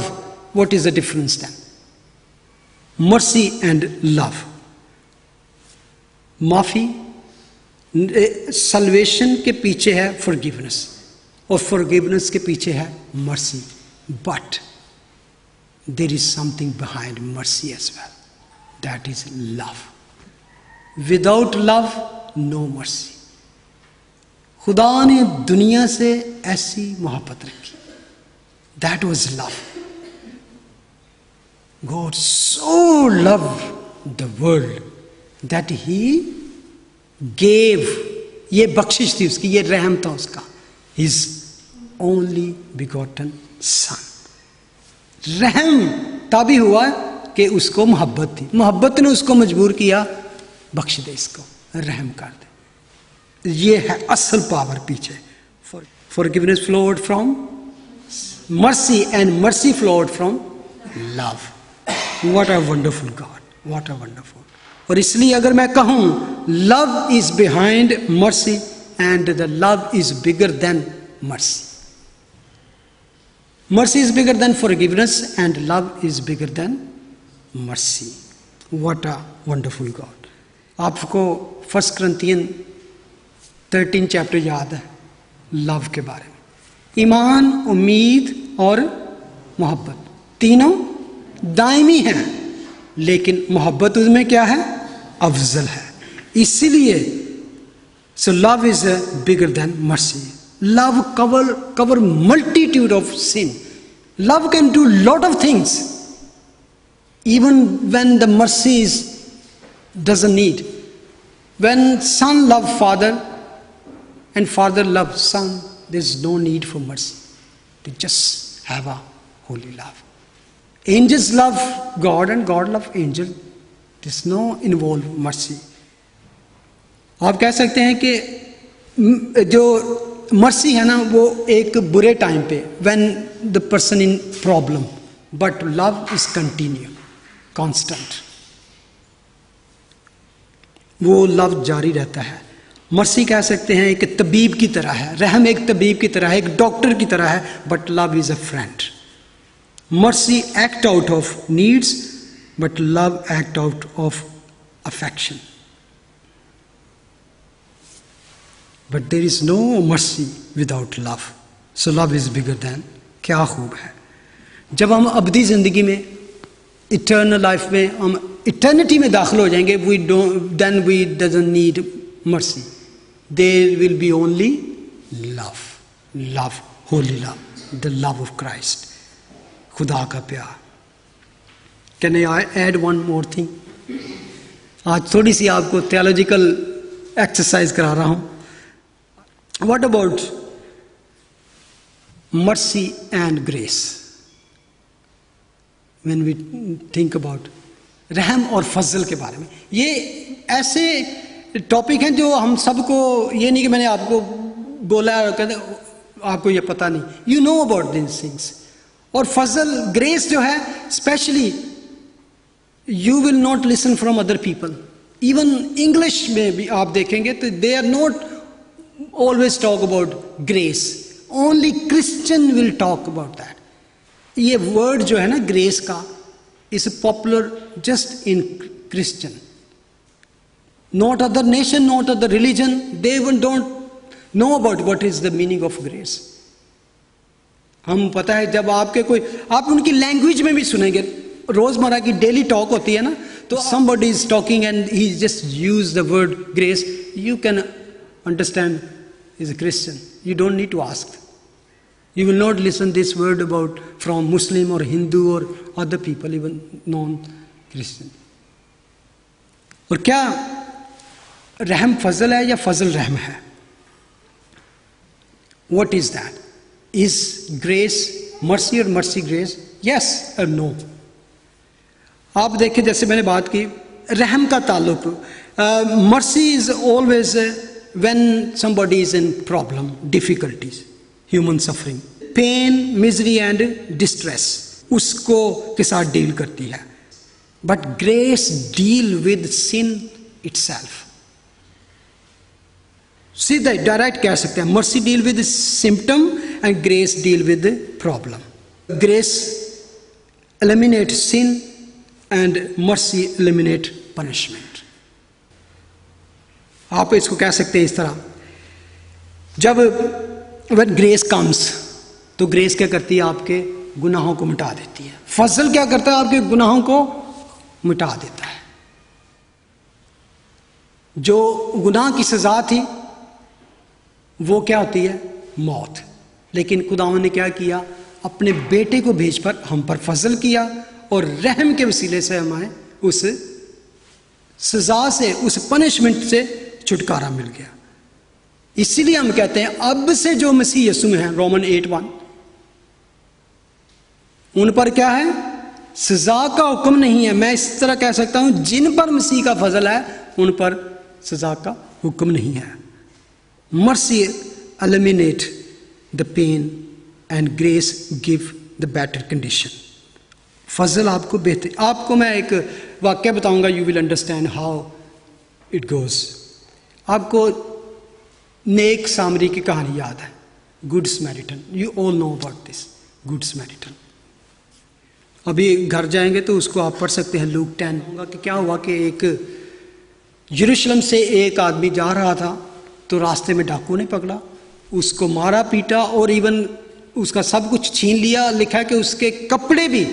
what is the difference then? Mercy and love, माफी, सल्वेशन के पीछे है फॉरगिवनेस, और फॉरगिवनेस के पीछे है mercy. But there is something behind mercy as well, that is love. Without love no mercy. खुदा ने दुनिया से ऐसी मोहब्बत रखी, that was love. God so loved the world that he gave, ये बख्शिश थी उसकी, ये रहम था उसका, हिज ओनली बिगॉटन सन। रहम तभी हुआ कि उसको मोहब्बत थी, मोहब्बत ने उसको मजबूर किया बख्श दे, इसको रहम कर दे। ये है असल पावर पीछे। Forgiveness flowed from mercy and mercy flowed from love. What a wonderful God, what a wonderful. और इसलिए अगर मैं कहूं love is behind mercy and the love is bigger then mercy, mercy is bigger than forgiveness and love is bigger then mercy. What a wonderful God. आपको 1 Corinthians 13 chapter याद है love के बारे में। ईमान, उम्मीद और मोहब्बत तीनों दायमी हैं, लेकिन मोहब्बत उसमें क्या है, अफजल है। इसीलिए सो love is bigger then mercy. Love cover multitude of sin. Love can do lot of things even when the mercy doesn't need. When son love father and father love son, there's no need for mercy. They just have a holy love. Angels love God and God love angel. There's no involved mercy. आप कह सकते हैं कि जो mercy है ना वो एक बुरे टाइम पे, when the person in problem, but love is continue, constant. वो लव जारी रहता है। मर्सी कह सकते हैं एक तबीब की तरह है, रहम एक तबीब की तरह है, एक डॉक्टर की तरह है, but love is a friend. Mercy act out of needs, but love act out of affection. But there is no mercy without love, so love is bigger than. क्या खूब है जब हम अबदी जिंदगी में, इटर्नल लाइफ में, हम इटर्निटी में दाखिल हो जाएंगे, we don't, then we doesn't need mercy, there will be only love, love, holy love, the love of Christ, खुदा का प्यार। Can I add one more thing? आज थोड़ी सी आपको थियोलॉजिकल एक्सरसाइज करा रहा हूं। What about mercy and grace? When we think about रहम और फजल के बारे में, ये ऐसे टॉपिक हैं जो हम सबको, ये नहीं कि मैंने आपको बोला और कहते आपको ये पता नहीं, you know about this things. और फजल, ग्रेस जो है, specially you will not listen from other people. Even English में भी आप देखेंगे तो दे आर नॉट ऑलवेज टॉक अबाउट ग्रेस, ओनली Christian will talk about that. ये वर्ड जो है ना ग्रेस का, is popular just in Christian, not other nation, not other religion, they one don't know about what is the meaning of grace. हम पता है जब आपके कोई, आप उनकी लैंग्वेज में भी सुनेंगे, रोजमर्रा की डेली टॉक होती है ना, तो somebody is talking and he just used the word grace, you can understand he's a Christian. You don't need to ask. You will not listen this word about from Muslim or Hindu or other people, even non-Christian. और क्या रहम फजल है या फजल रहम है? What is that? Is grace mercy or mercy grace? Yes or no? आप देखें, जैसे मैंने बात की रहम का ताल्लुक, mercy is always when somebody is in problem, difficulties, human suffering, pain, misery and distress, उसको के साथ डील करती है। But grace deal with sin itself. सीधा डायरेक्ट कह सकते हैं, mercy deal with symptom and grace deal with problem. Grace eliminate sin and mercy eliminate punishment. आप इसको कह सकते हैं इस तरह, जब when grace comes, तो ग्रेस क्या करती है? आपके गुनाहों को मिटा देती है। फजल क्या करता है? आपके गुनाहों को मिटा देता है। जो गुनाह की सज़ा थी वो क्या होती है? मौत। लेकिन खुदावंद ने क्या किया? अपने बेटे को भेज पर हम पर फजल किया और रहम के वसीले से हमें उस सज़ा से, उस पनिशमेंट से छुटकारा मिल गया। इसीलिए हम कहते हैं अब से जो मसीह यीशु में है, रोमन 8:1, उन पर क्या है? सज़ा का हुक्म नहीं है। मैं इस तरह कह सकता हूं, जिन पर मसीह का फजल है उन पर सज़ा का हुक्म नहीं है। Mercy eliminate the pain and grace give the better condition. फजल आपको बेहतर, आपको मैं एक वाक्य बताऊंगा, you will understand how it goes. आपको नेक सामरी की कहानी याद है, good Samaritan. You all know about this good Samaritan. अभी घर जाएंगे तो उसको आप पढ़ सकते हैं, लूक 10 होगा कि क्या हुआ कि एक यरूशलेम से एक आदमी जा रहा था तो रास्ते में डाकू ने पकड़ा, उसको मारा पीटा और इवन उसका सब कुछ छीन लिया। लिखा है कि उसके कपड़े भी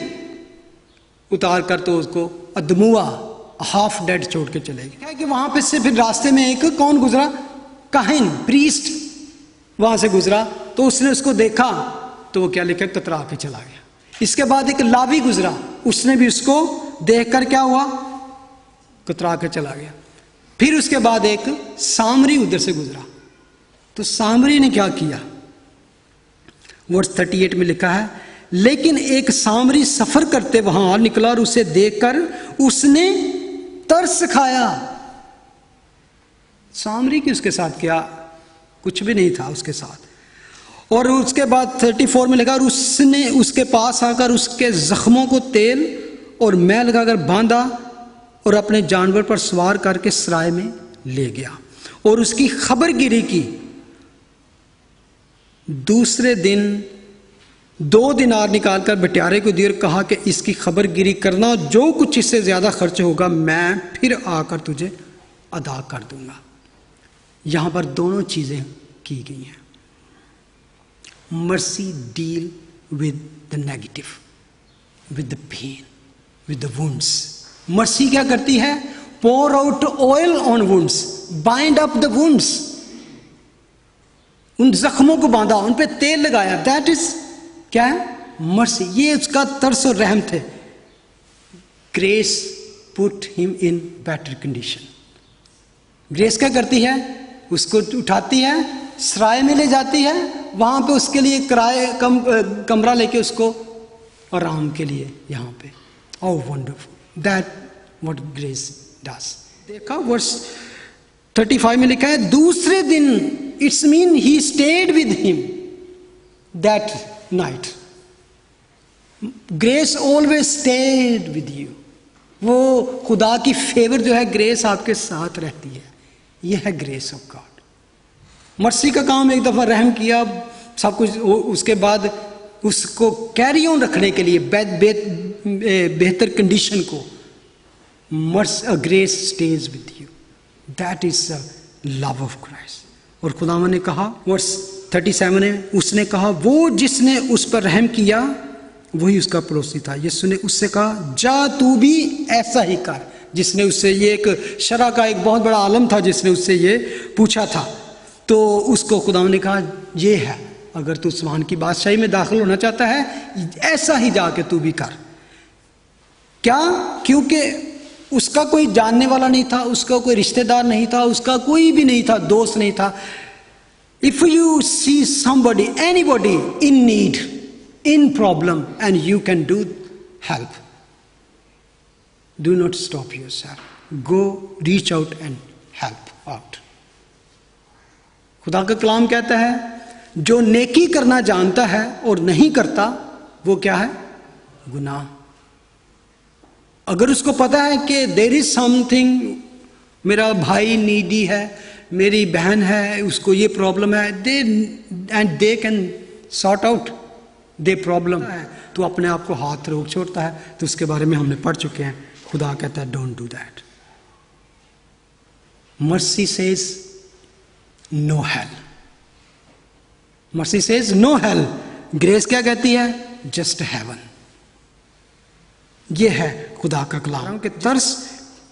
उतार कर तो उसको अदमुआ, हाफ डेड छोड़ के चले गए। क्या है कि वहां पे से फिर रास्ते में एक कौन गुजरा? काहिन, प्रीस्ट वहां से गुजरा, तो उसने उसको देखा तो वो क्या लिखा? कतरा के चला गया। इसके बाद एक लावी गुजरा, उसने भी उसको देखकर क्या हुआ? कतरा के चला गया। फिर उसके बाद एक सामरी उधर से गुजरा, तो सामरी ने क्या किया? वर्स 38 में लिखा है, लेकिन एक सामरी सफर करते वहां निकला और उसे देखकर उसने तरस खाया। सामरी की उसके साथ क्या? कुछ भी नहीं था उसके साथ। और उसके बाद 34 में लिखा, और उसने उसके पास आकर उसके जख्मों को तेल और मैल लगाकर बांधा और अपने जानवर पर सवार करके सराय में ले गया और उसकी खबरगिरी की। दूसरे दिन 2 दिनार निकालकर बटियारे को दिए और कहा कि इसकी खबरगिरी करना, जो कुछ इससे ज्यादा खर्च होगा मैं फिर आकर तुझे अदा कर दूंगा। यहां पर दोनों चीजें की गई हैं। Mercy deal with the negative, with the pain, with the wounds. Mercy क्या करती है? Pour out oil on wounds, bind up the wounds. उन जख्मों को बांधा, उन पे तेल लगाया। दैट इज क्या है? मर्सी। ये उसका तरस और रहम थे। Grace put him in better condition. Grace क्या करती है? उसको उठाती है, सराय में ले जाती है, वहां पे उसके लिए कमरा लेके उसको आराम के लिए यहां पे। Oh wonderful, that what grace does. देखा वर्स 35 में लिखा है, दूसरे दिन, it's mean he stayed with him that night. Grace always stayed with you. वो खुदा की फेवर जो है, ग्रेस आपके साथ रहती है। यह है ग्रेस ऑफ गॉड। मर्सी का काम एक दफा रहम किया, सब कुछ, उसके बाद उसको कैरी ऑन रखने के लिए बेहतर कंडीशन को, grace stage with you. That is love of Christ. और खुदावन ने कहा वर्स 37 में, उसने कहा वो जिसने उस पर रहम किया वही उसका पड़ोसी था। यीशु ने उससे कहा जा तू भी ऐसा ही कर। जिसने उससे, ये एक शरा का एक बहुत बड़ा आलम था जिसने उससे ये पूछा था, तो उसको खुदावन ने कहा ये है, अगर तू उस्मान की बादशाही में दाखिल होना चाहता है ऐसा ही जाके तू भी कर। क्या? क्योंकि उसका कोई जानने वाला नहीं था, उसका कोई रिश्तेदार नहीं था, उसका कोई भी नहीं था, दोस्त नहीं था। If you see somebody, anybody in need, in problem, and you can do help, do not stop yourself, go reach out and help out। खुदा का कलाम कहता है जो नेकी करना जानता है और नहीं करता वो क्या है? गुनाह। अगर उसको पता है कि देयर इज समथिंग, मेरा भाई नीडी है, मेरी बहन है, उसको ये प्रॉब्लम है, they can sort out they problem है, तो अपने आप को हाथ रोक छोड़ता है। तो उसके बारे में हमने पढ़ चुके हैं। खुदा कहता है don't do that. Mercy says no hell. Mercy says no hell. Grace क्या कहती है? Just heaven. ये है खुदा का कलाम के तरस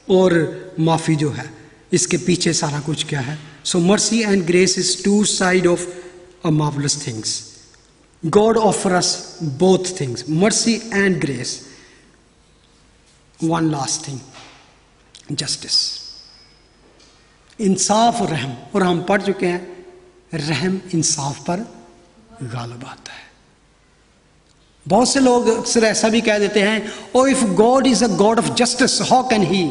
और माफी जो है। इसके पीछे सारा कुछ क्या है. So mercy and grace is two side of a marvellous things. God offer us both things, mercy and grace. One last thing, justice, इंसाफ और रहम. और हम पढ़ चुके हैं, रहम इंसाफ पर गालिब आता है. बहुत से लोग अक्सर ऐसा भी कह देते हैं, oh if God is a God of justice, how can he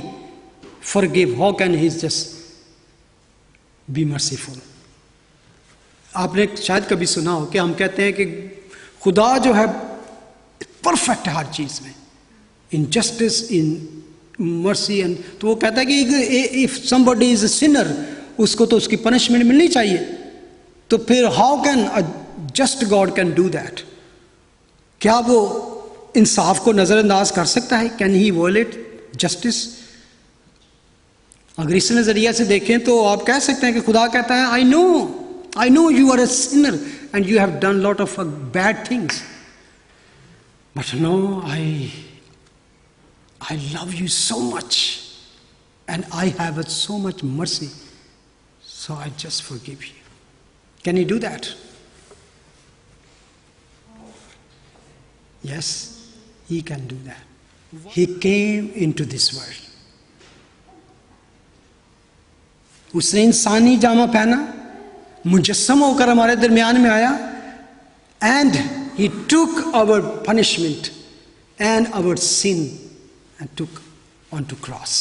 forgive, how can he just be merciful. आपने शायद कभी सुना हो कि हम कहते हैं कि खुदा जो है परफेक्ट है हर चीज में, in justice, in mercy. And तो वो कहता है कि if somebody is a sinner, उसको तो उसकी पनिशमेंट मिलनी चाहिए. तो फिर how can a just God can do that? क्या वो इंसाफ को नजरअंदाज कर सकता है? Can he violate justice? अगर इस नजरिया से देखें तो आप कह सकते हैं कि खुदा कहता है, I know you are a sinner and you have done lot of bad things, but no, I love you so much and I have so much mercy, so I just forgive you. Can he do that? Yes, he can do that. He came into this world. उसने इंसानी जामा पहना, मुजस्सम होकर हमारे दरमियान में आया, and he took our punishment and our sin and took onto cross,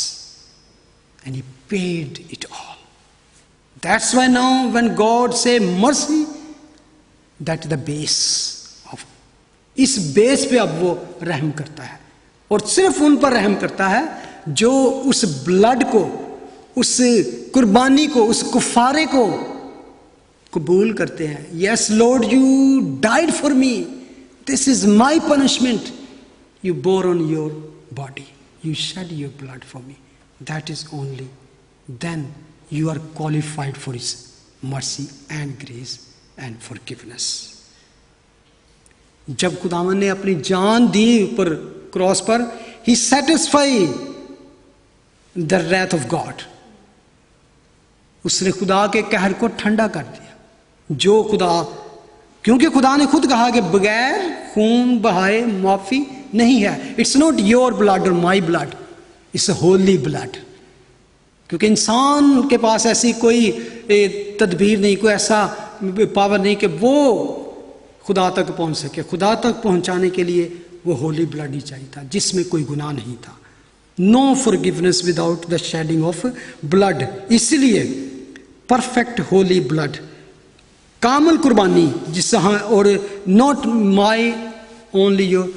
and he paid it all. That's why now when God say mercy, that is the base of, इस base पे अब वो रहम करता है. और सिर्फ उन पर रहम करता है जो उस ब्लड को, उस कुर्बानी को, उस कुफारे को कबूल करते हैं. Yes Lord, you died for me, this is my punishment, you bore on your body, you shed your blood for me. That is only then you are qualified for his mercy and grace and forgiveness. जब खुदावन ने अपनी जान दी ऊपर cross पर, he satisfied the wrath of God. उसने खुदा के कहर को ठंडा कर दिया. जो खुदा, क्योंकि खुदा ने खुद कहा कि बगैर खून बहाए माफी नहीं है. इट्स नॉट योर ब्लड और my blood, it's Holi blood. क्योंकि इंसान के पास ऐसी कोई तदबीर नहीं, कोई ऐसा पावर नहीं कि वो खुदा तक पहुंच सके. खुदा तक पहुंचाने के लिए वो होली ब्लड ही चाहिए था, जिसमें कोई गुनाह नहीं था. No forgiveness without the shedding of blood. इसलिए परफेक्ट होली ब्लड, कामल कुर्बानी जिससे हम, और नॉट माई ओनली योर,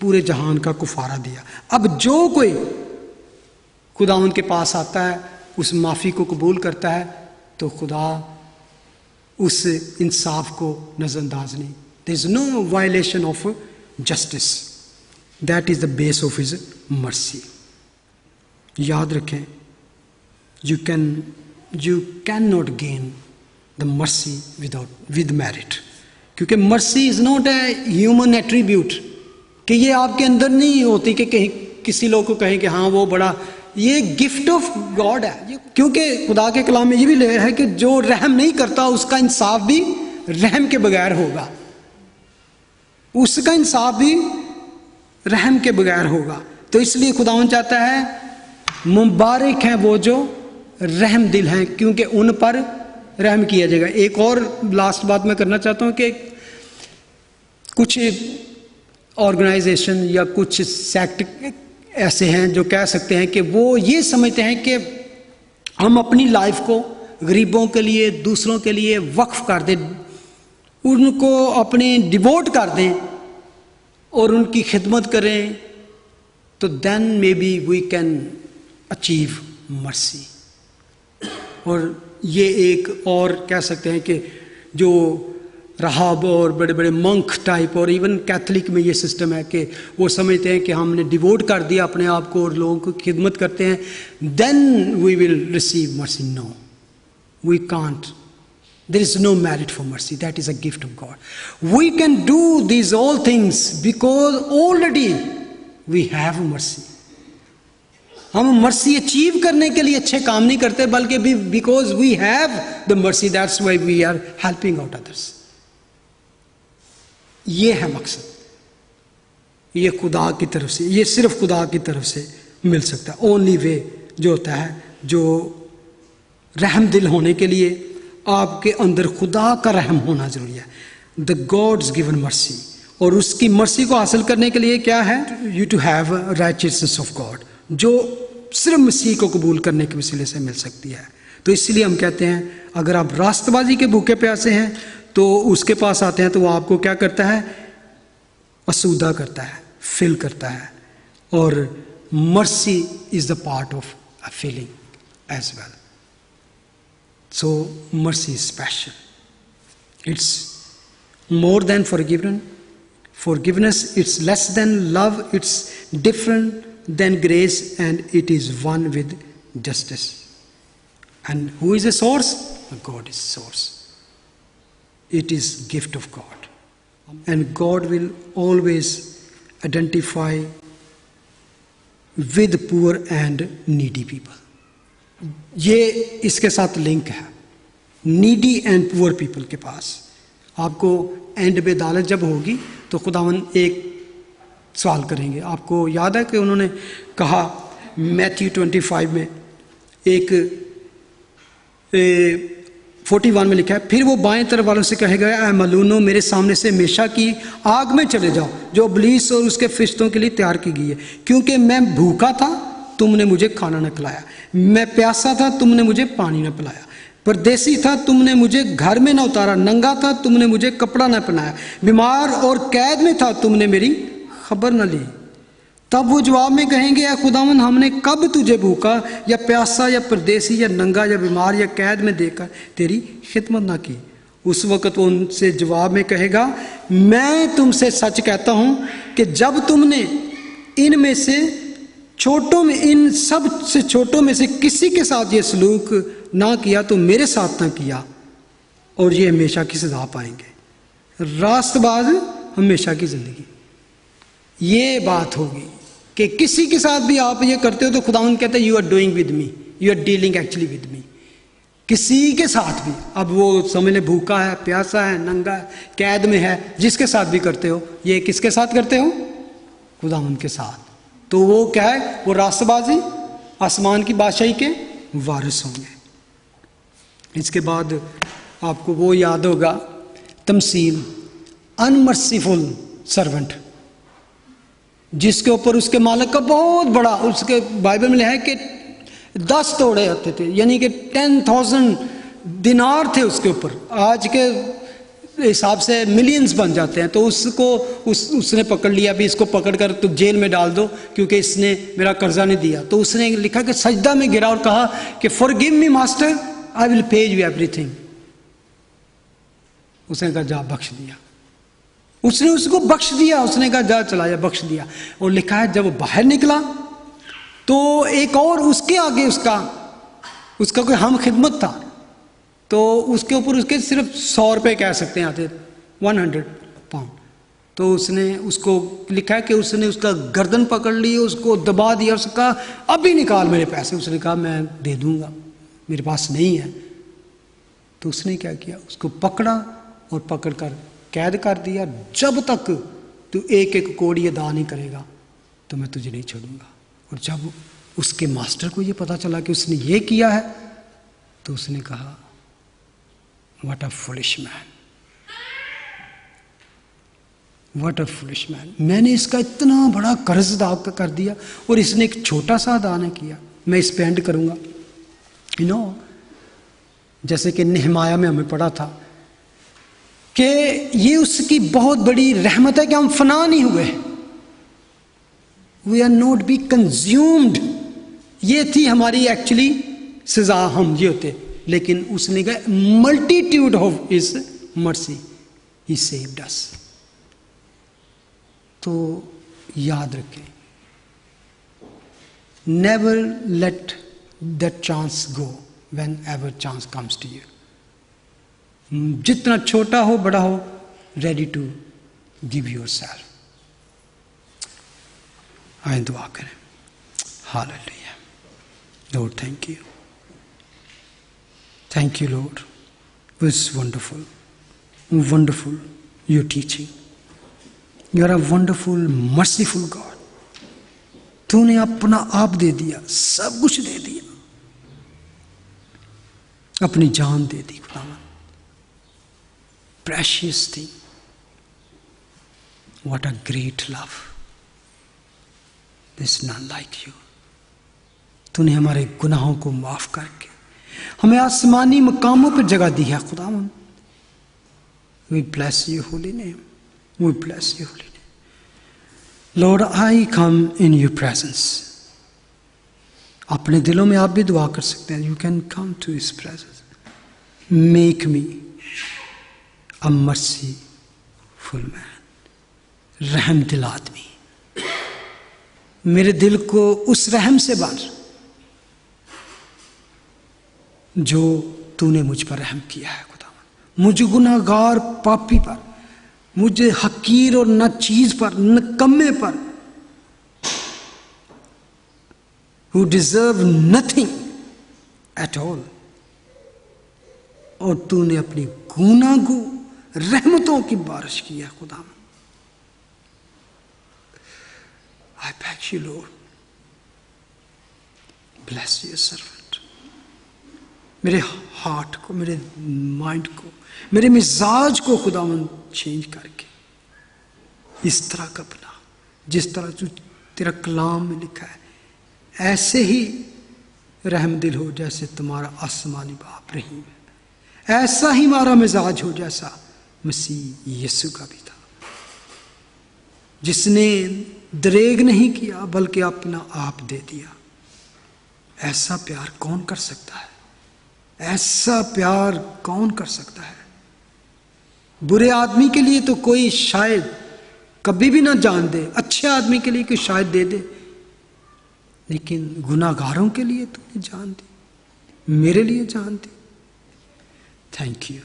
पूरे जहान का कुफारा दिया. अब जो कोई खुदा उनके पास आता है, उस माफ़ी को कबूल करता है, तो खुदा उस इंसाफ को नज़रअंदाज नहीं. There is no violation of justice. That is the base of his mercy. याद रखें, you can not gain the mercy with merit. क्योंकि mercy is not a human attribute, कि ये आपके अंदर नहीं होती कि कहीं किसी लोग को कहें कि हाँ वो बड़ा, ये गिफ्ट ऑफ गॉड है. क्योंकि खुदा के कलाम में ये भी लिखा है कि जो रहम नहीं करता उसका इंसाफ भी रहम के बगैर होगा. उसका इंसाफ भी रहम के बगैर होगा. तो इसलिए खुदावन चाहता है, मुबारक हैं वो जो रहम दिल हैं, क्योंकि उन पर रहम किया जाएगा. एक और लास्ट बात मैं करना चाहता हूँ कि कुछ ऑर्गेनाइजेशन या कुछ सेक्ट ऐसे हैं जो कह सकते हैं कि वो ये समझते हैं कि हम अपनी लाइफ को गरीबों के लिए, दूसरों के लिए वक्फ कर दें, उनको अपने डिवोट कर दें और उनकी खिदमत करें, तो then may be we can achieve mercy. और ये एक और कह सकते हैं कि जो राहब और बड़े बड़े मंक टाइप, और इवन कैथलिक में ये सिस्टम है कि वो समझते हैं कि हमने डिवोट कर दिया अपने आप को और लोगों को खिदमत करते हैं, then we will receive mercy. No, we can't. There is no merit for mercy. That is a gift of God. We can do these all things because already we have mercy. हम mercy achieve करने के लिए अच्छे काम नहीं करते, बल्कि because we have the mercy, that's why we are helping out others. ये है मकसद, ये खुदा की तरफ से, ये सिर्फ खुदा की तरफ से मिल सकता है। ओनली वे जो होता है, जो रहम दिल होने के लिए आपके अंदर खुदा का रहम होना जरूरी है, द गॉड्स गिवन मर्सी। और उसकी मर्सी को हासिल करने के लिए क्या है? You to have righteousness of God, जो सिर्फ मसीह को कबूल करने के वसीले से मिल सकती है। तो इसलिए हम कहते हैं अगर आप रास्तबाजी के भूखे प्यासे हैं तो उसके पास आते हैं तो वो आपको क्या करता है? आसूदा करता है, फिल करता है। और mercy is the part of a feeling as well. So mercy is special, it's more than forgiveness, it's less than love, it's different than grace, and it is one with justice. And who is the source? God is source. It is gift of God, and God will always identify with poor and needy people. ये इसके साथ link है, needy and poor people के पास। आपको and में अदालत जब होगी तो खुदावन एक सवाल करेंगे। आपको याद है कि उन्होंने कहा मैथ्यू 25 में, एक 41 में लिखा है, फिर वो बाएं तरफ वालों से कहेगा, ऐ मलूनो, मेरे सामने से हमेशा की आग में चले जाओ जो इब्लीस और उसके फरिश्तों के लिए तैयार की गई है। क्योंकि मैं भूखा था, तुमने मुझे खाना न खिलाया, मैं प्यासा था, तुमने मुझे पानी न पिलाया, परदेसी था, तुमने मुझे घर में न उतारा, नंगा था, तुमने मुझे कपड़ा न पहनाया, बीमार और कैद में था, तुमने मेरी खबर न ली। तब वो जवाब में कहेंगे, या खुदावन, हमने कब तुझे भूखा या प्यासा या परदेसी या नंगा या बीमार या कैद में देखकर तेरी खिदमत ना की। उस वक्त वो उनसे जवाब में कहेगा, मैं तुमसे सच कहता हूँ कि जब तुमने इनमें से छोटों में, इन सब से छोटों में से किसी के साथ ये सलूक ना किया तो मेरे साथ ना किया, और ये हमेशा की सजा पाएंगे। रास्तबाज हमेशा की जिंदगी, ये बात होगी कि किसी के साथ भी आप ये करते हो तो खुदावंद कहता है, you are doing with me, you are dealing actually with me. किसी के साथ भी, अब वो समझ ले भूखा है, प्यासा है, नंगा है, कैद में है, जिसके साथ भी करते हो, ये किसके साथ करते हो? खुदावंद के साथ। तो वो क्या है? वो रास्तबाजी, आसमान की बादशाही के वारिस होंगे। इसके बाद आपको वो याद होगा तमसील, अनमर्सीफुल सर्वेंट, जिसके ऊपर उसके मालिक का बहुत बड़ा, उसके बाइबल में लिखा है कि 10 तोड़े होते थे, यानी कि 10,000 दिनार थे उसके ऊपर। आज के हिसाब से मिलियंस बन जाते हैं। तो उसको उसने पकड़ लिया, भी इसको पकड़कर तो जेल में डाल दो क्योंकि इसने मेरा कर्जा नहीं दिया। तो उसने लिखा कि सजदा में गिरा और कहा कि forgive me master, I will pay you everything. उसने कहा जा, बख्श दिया। उसने उसको बख्श दिया, उसने कहा जा चला जा, बख्श दिया। और लिखा है जब वो बाहर निकला तो एक और उसके आगे उसका कोई हम खिदमत था, तो उसके ऊपर उसके सिर्फ 100 रुपये कह सकते हैं आते, 100 पाउंड। तो उसने उसको लिखा है कि उसने उसका गर्दन पकड़ ली, उसको दबा दिया, उसका अभी निकाल मेरे पैसे। उसने कहा मैं दे दूंगा, मेरे पास नहीं है। तो उसने क्या किया? उसको पकड़ा और पकड़कर कैद कर दिया, जब तक तू एक एक कौड़ी अदा नहीं करेगा तो मैं तुझे नहीं छोड़ूंगा। और जब उसके मास्टर को ये पता चला कि उसने ये किया है तो उसने कहा what a foolish man, what a foolish man, मैंने इसका इतना बड़ा कर्ज अदा कर दिया और इसने एक छोटा सा अदा नहीं किया, मैं इस पे एंड करूंगा। यू नो, जैसे कि नेहमाया में हमें पढ़ा था कि ये उसकी बहुत बड़ी रहमत है कि हम फना नहीं हुए, we are not be consumed. ये थी हमारी एक्चुअली सजा, हम ये होते, लेकिन उसने कहा मल्टीट्यूड ऑफ हिज मर्सी ही सेव्ड अस। तो याद रखें, never let that chance go whenever chance comes to you. जितना छोटा हो बड़ा हो, रेडी टू गिव योरसेल्फ। आए दुआ करें। Hallelujah. Lord, thank you. Thank you, Lord. It was wonderful. Wonderful, your teaching. You are a wonderful, merciful God. तूने अपना आप दे दिया, सब कुछ दे दिया, अपनी जान दे दी खुदावन. Precious thing. What a great love. There's none like you. तूने हमारे गुनाहों को माफ करके हमें आसमानी मकामों पर जगह दी है खुदावन. We bless your holy name. We bless your holy name. Lord, I come in your presence. अपने दिलों में आप भी दुआ कर सकते हैं. You can come to his presence. Make me a merciful man. रहम दिल आदमी. मेरे दिल को उस रहम से भर जो तूने मुझ पर रहम किया है खुदावन. मुझे गुनाहगार पापी पर, मुझे हकीर और न चीज पर, नकम्मे पर, who deserve nothing at all, और तूने अपनी गुनाहगो रहमतों की बारिश की है खुदावन. I beg you, Lord, bless your servant. मेरे हार्ट को, मेरे माइंड को, मेरे मिजाज को खुदावन चेंज करके इस तरह का बना जिस तरह तू तेरा कलाम में लिखा है. ऐसे ही रहम दिल हो जैसे तुम्हारा आसमानी बाप रहीम है. ऐसा ही हमारा मिजाज हो जैसा मसीह यीशु का भी था, जिसने दरेग नहीं किया बल्कि अपना आप दे दिया. ऐसा प्यार कौन कर सकता है? ऐसा प्यार कौन कर सकता है? बुरे आदमी के लिए तो कोई शायद कभी भी ना जान दे, अच्छे आदमी के लिए कोई शायद दे दे, लेकिन गुनाहगारों के लिए तूने जान दी, मेरे लिए जान दी. Thank you.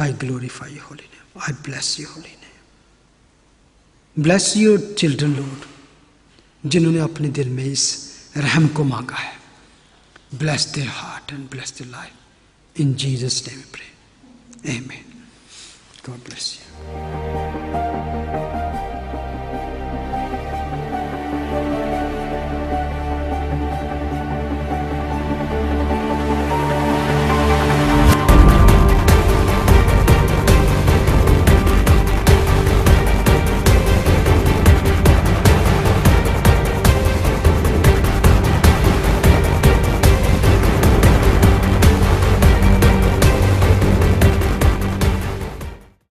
I glorify your holy name. I bless your holy name. Bless your children Lord, जिन्होंने अपने दिल में इस रहम को मांगा है. Bless their heart and bless their life. In Jesus' name we pray. Amen. God bless you.